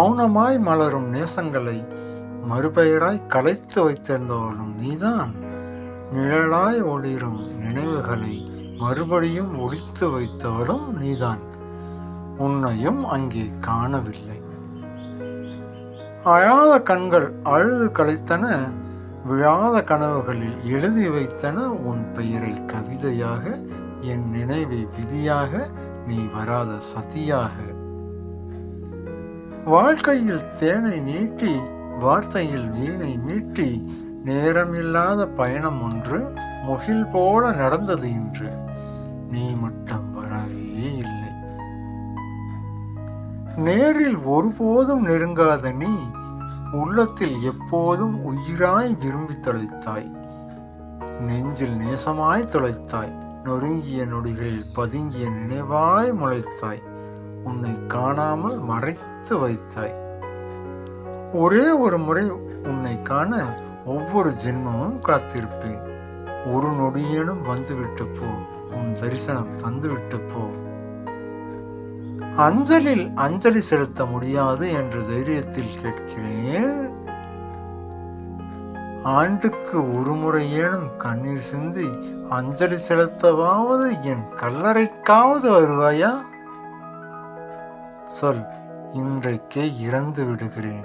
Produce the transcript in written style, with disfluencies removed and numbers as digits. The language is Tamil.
மௌனமாய் மலரும் நேசங்களை மறுபெயராய் கலைத்து வைத்திருந்தவளும் நீதான். நிழலாய் ஒளிரும் நினைவுகளை மறுபடியும் ஒழித்து வைத்தவளும் நீதான். உன்னையும் அங்கே காணவில்லை. அழாத கண்கள் அழுது கலைத்தன, விழாத கனவுகளில் எழுதி வைத்தன உன் பெயரை கவிதையாக, என் நினைவை விதியாக, நீ வராத சதியாக. வாழ்க்கையில் தேனை நீட்டி, வார்த்தையில் வீணை மீட்டி, நேரமில்லாத பயணம் ஒன்று முகில் போல நடந்தது இன்று. நீ மட்டும் வரவே இல்லை. நேரில் ஒருபோதும் நெருங்காத நீ உள்ளத்தில் எப்போதும் உயிராய் விரும்பி தொலைத்தாய். நெஞ்சில் நேசமாய் தொலைத்தாய். நொறுங்கிய நொடிகளில் பதுங்கிய நினைவாய் முளைத்தாய். உன்னை காணாமல் மறைத்து வைத்தாய். ஒரே ஒரு முறை உன்னை காண ஒவ்வொரு ஜென்மமும் காத்திருப்பேன். ஒரு நொடியேனும் வந்துவிட்டு போ, உன் தரிசனம் தந்துவிட்டு போ. அஞ்சலில் அஞ்சலி செலுத்த முடியாது என்ற தைரியத்தில் கேட்கிறேன். ஆண்டுக்கு ஒரு முறையேனும் கண்ணீர் சிந்தி அஞ்சலி செலுத்தவாவது என் கல்லறைக்காவது வருவாயா? சொல், இன்றைக்கே இறந்து விடுகிறேன்.